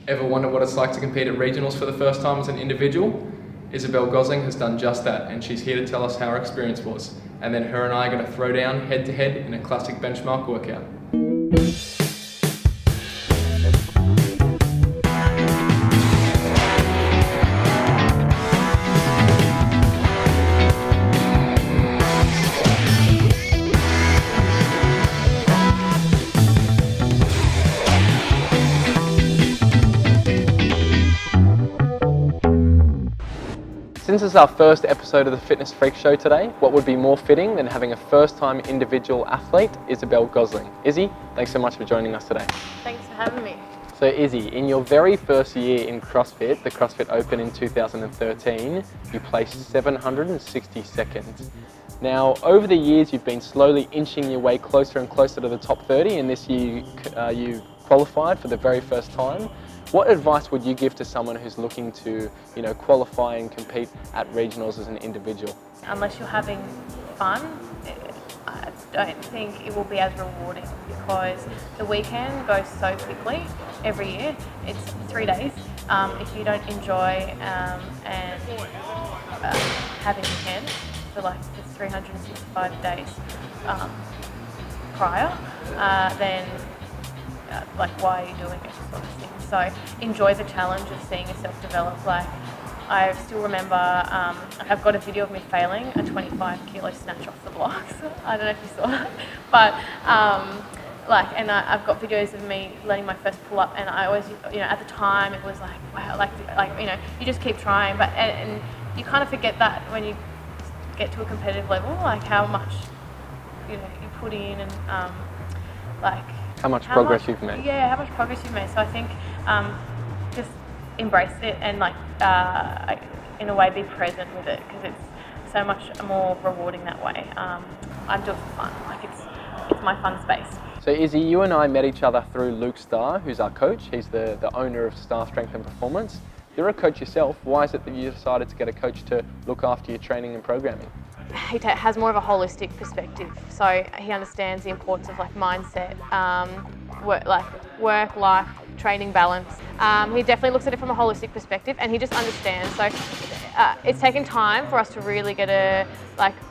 Ever wonder what it's like to compete at regionals for the first time as an individual? Isabelle Gosling has done just that, and she's here to tell us how her experience was. And then her and I are going to throw down head to head in a classic benchmark workout. Since it's our first episode of the Fitness Freak Show today, what would be more fitting than having a first-time individual athlete, Isabelle Gosling. Izzy, thanks so much for joining us today. Thanks for having me. So Izzy, in your very first year in CrossFit, the CrossFit Open in 2013, you placed 762nd. Now, over the years, you've been slowly inching your way closer and closer to the top 30, and this year you qualified for the very first time. What advice would you give to someone who's looking to, qualify and compete at regionals as an individual? Unless you're having fun, I don't think it will be as rewarding, because the weekend goes so quickly every year. It's 3 days. If you don't enjoy and having fun for like the 365 days prior, then why are you doing it, sort of thing. So enjoy the challenge of seeing yourself develop. Like, I still remember, I've got a video of me failing a 25 kilo snatch off the blocks. I don't know if you saw that, but I've got videos of me learning my first pull up, and I always, at the time it was like, wow, you just keep trying, but and you kind of forget that when you get to a competitive level, like how much you put in, and how much progress you've made. Yeah, how much progress you've made. So I think just embrace it and in a way be present with it, because it's so much more rewarding that way. I'm doing it for fun. It's my fun space. So Izzy, you and I met each other through Luke Starr, who's our coach. He's the owner of Starr Strength and Performance. You're a coach yourself. Why is it that you decided to get a coach to look after your training and programming? He has more of a holistic perspective, so he understands the importance of mindset, work, life, training balance. He definitely looks at it from a holistic perspective, and he just understands. So it's taken time for us to really get to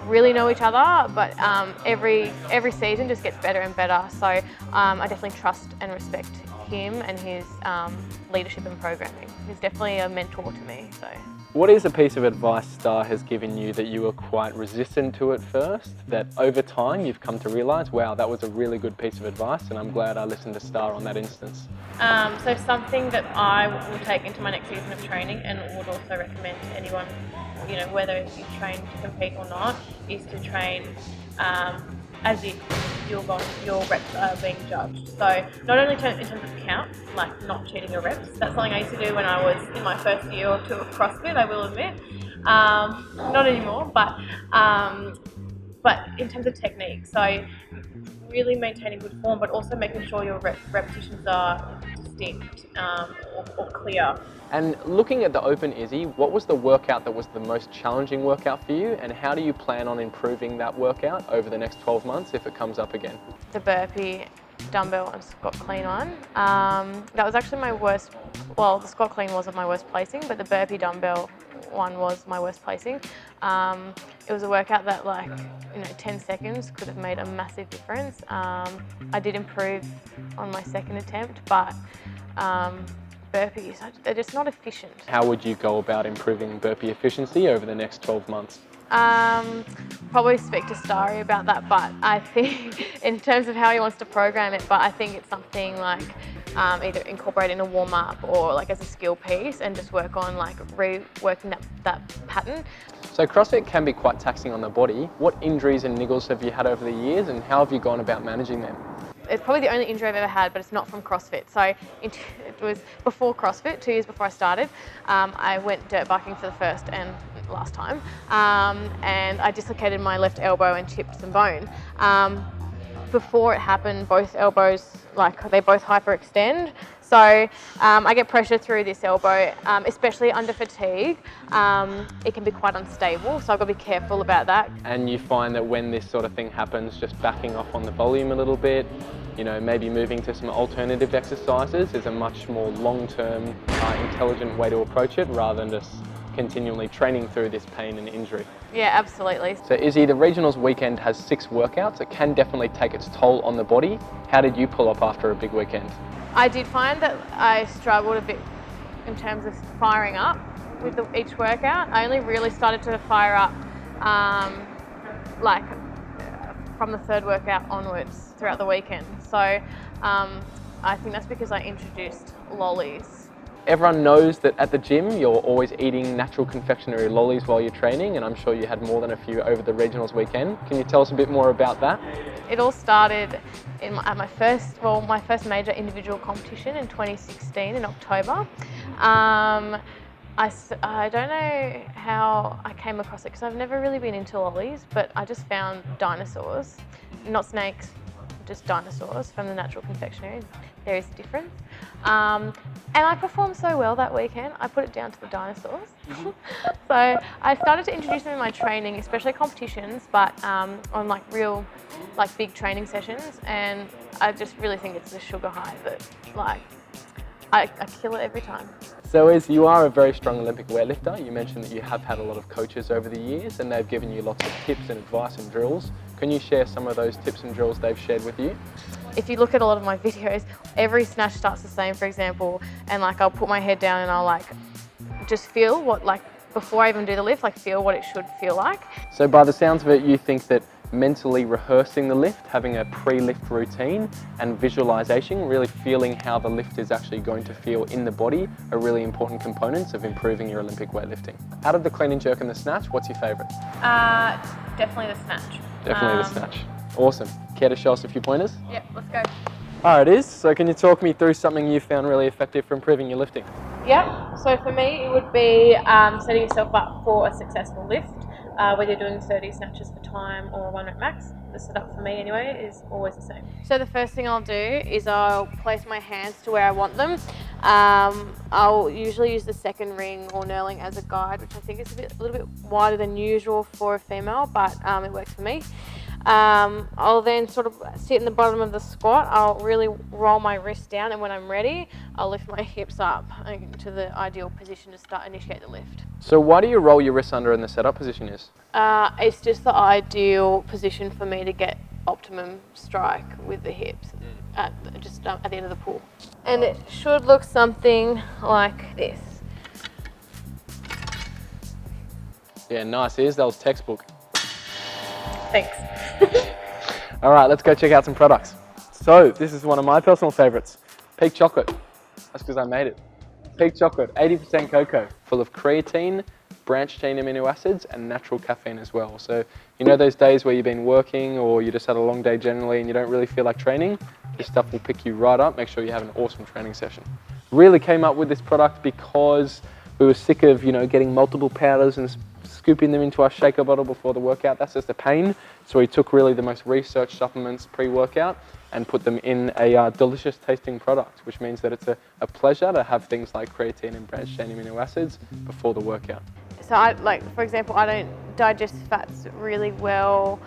really know each other, but every season just gets better and better. So I definitely trust and respect him and his leadership and programming. He's definitely a mentor to me. So. What is a piece of advice Starr has given you that you were quite resistant to at first, that over time you've come to realise, wow, that was a really good piece of advice, and I'm glad I listened to Starr on that instance? So something that I will take into my next season of training, and would also recommend to anyone, whether you train to compete or not, is to train as if your reps are being judged. So not only in terms of count, not cheating your reps. That's something I used to do when I was in my first year or two of CrossFit, I will admit. Not anymore, but in terms of technique. So really maintaining good form, but also making sure your repetitions are distinct or clear. And looking at the Open, Izzy, what was the workout that was the most challenging workout for you, and how do you plan on improving that workout over the next 12 months if it comes up again? The burpee, dumbbell and squat clean one. That was actually my worst, well, the squat clean wasn't my worst placing, but the burpee dumbbell one was my worst placing. It was a workout that 10 seconds could have made a massive difference. I did improve on my second attempt, but burpees, they're just not efficient. How would you go about improving burpee efficiency over the next 12 months? Probably speak to Starry about that, but I think in terms of how he wants to program it, but I think it's something either incorporate in a warm-up or as a skill piece, and just work on reworking that pattern. So CrossFit can be quite taxing on the body. What injuries and niggles have you had over the years, and how have you gone about managing them? It's probably the only injury I've ever had, but it's not from CrossFit. So it was before CrossFit, 2 years before I started. I went dirt biking for the first and last time, and I dislocated my left elbow and chipped some bone. Before it happened, both elbows, they both hyperextend. So I get pressure through this elbow, especially under fatigue. It can be quite unstable, so I've got to be careful about that. And you find that when this sort of thing happens, just backing off on the volume a little bit, you know, maybe moving to some alternative exercises is a much more long-term, intelligent way to approach it rather than just continually training through this pain and injury. Yeah, absolutely. So Izzy, the Regionals weekend has 6 workouts. It can definitely take its toll on the body. How did you pull up after a big weekend? I did find that I struggled a bit in terms of firing up with each workout. I only really started to fire up like from the 3rd workout onwards throughout the weekend. So I think that's because I introduced lollies. Everyone knows that at the gym you're always eating natural confectionery lollies while you're training, and I'm sure you had more than a few over the Regionals weekend. Can you tell us a bit more about that? It all started at my first major individual competition in 2016 in October. I don't know how I came across it because I've never really been into lollies, but I just found dinosaurs, not snakes, just dinosaurs from the natural confectionery. There is a difference. And I performed so well that weekend, I put it down to the dinosaurs. So I started to introduce them in my training, especially competitions, but on like real, like big training sessions. And I just really think it's the sugar high that like, I kill it every time. So as you are a very strong Olympic weightlifter, you mentioned that you have had a lot of coaches over the years and they've given you lots of tips and advice and drills. Can you share some of those tips and drills they've shared with you? If you look at a lot of my videos, every snatch starts the same, for example, and like I'll put my head down and I'll like just feel what, like before I even do the lift, like feel what it should feel like. So by the sounds of it, you think that mentally rehearsing the lift, having a pre-lift routine and visualization, really feeling how the lift is actually going to feel in the body are really important components of improving your Olympic weightlifting. Out of the clean and jerk and the snatch, what's your favourite? Definitely the snatch. Definitely the snatch. Awesome. Care to show us a few pointers? Yeah, let's go. Alright, it is. So can you talk me through something you found really effective for improving your lifting? Yeah, so for me it would be setting yourself up for a successful lift, whether you're doing 30 snatches for time or a 1 rep max. The setup for me anyway is always the same. So the first thing I'll do is I'll place my hands to where I want them. I'll usually use the 2nd ring or knurling as a guide, which I think is a little bit wider than usual for a female, but it works for me. I'll then sort of sit in the bottom of the squat. I'll really roll my wrist down, and when I'm ready, I'll lift my hips up to the ideal position to initiate the lift. So why do you roll your wrists under in the setup position is? It's just the ideal position for me to get optimum strike with the hips at the end of the pull. And it should look something like this. Yeah, nice. Isabelle's textbook. Thanks. All right, let's go check out some products. So this is one of my personal favorites, Peak Chocolate. That's because I made it. Peak Chocolate, 80% cocoa, full of creatine, branched chain amino acids, and natural caffeine as well. So you know those days where you've been working or you just had a long day generally and you don't really feel like training? This stuff will pick you right up, make sure you have an awesome training session. Really came up with this product because we were sick of, you know, getting multiple powders and scooping them into our shaker bottle before the workout. That's just a pain. So we took really the most researched supplements pre-workout and put them in a delicious tasting product, which means that it's a pleasure to have things like creatine and branched chain amino acids before the workout. So for example, I don't digest fats really well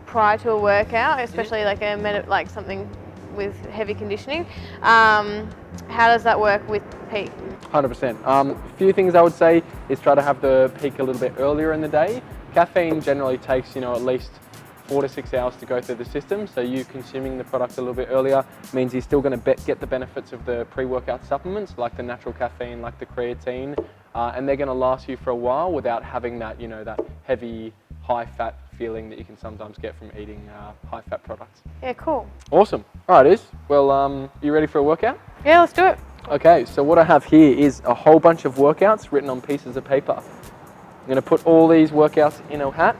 prior to a workout, especially like something with heavy conditioning. How does that work with Peak? 100%. A few things I would say is try to have the peak a little bit earlier in the day. Caffeine generally takes, at least 4 to 6 hours to go through the system, so you consuming the product a little bit earlier means you're still going to get the benefits of the pre-workout supplements like the natural caffeine, like the creatine, and they're going to last you for a while without having that, that heavy, high-fat feeling that you can sometimes get from eating high-fat products. Yeah, cool. Awesome. All right, well, you ready for a workout? Yeah, let's do it. Okay, so what I have here is a whole bunch of workouts written on pieces of paper. I'm going to put all these workouts in a hat.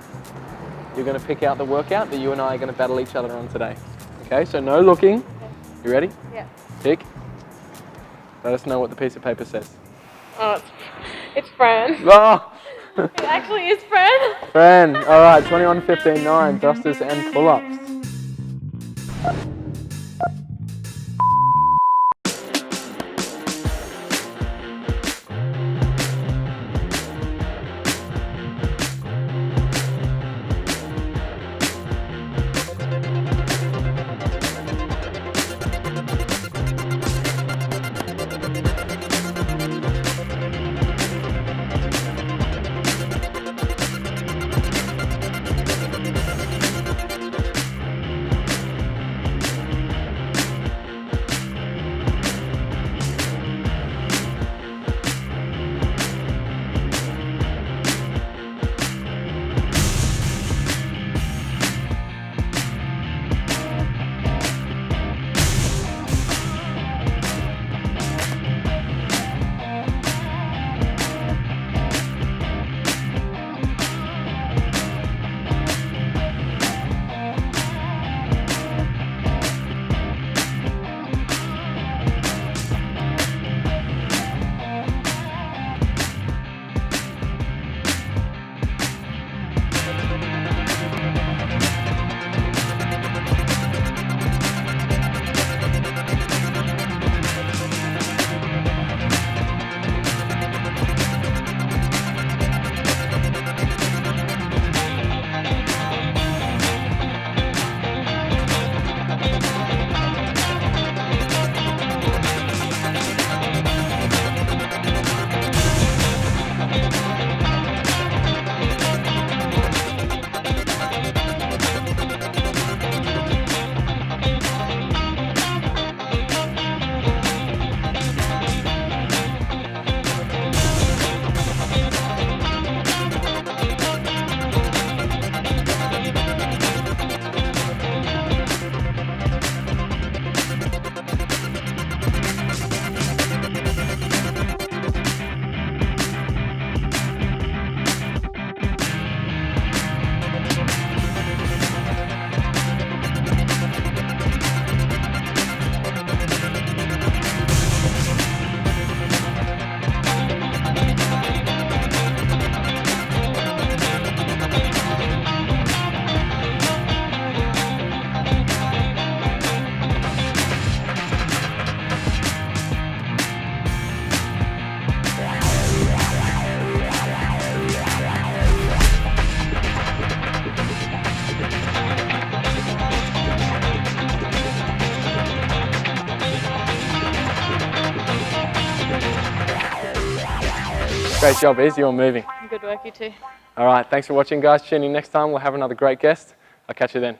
You're going to pick out the workout that you and I are going to battle each other on today. Okay, so no looking. Okay. You ready? Yeah. Pick. Let us know what the piece of paper says. Oh, it's Fran. Oh! It actually is Fran. Fran. All right, 21, 15, 9, thrusters and pull-ups. Great job, Iz. You're moving. Good work, you too. All right, thanks for watching, guys. Tune in next time. We'll have another great guest. I'll catch you then.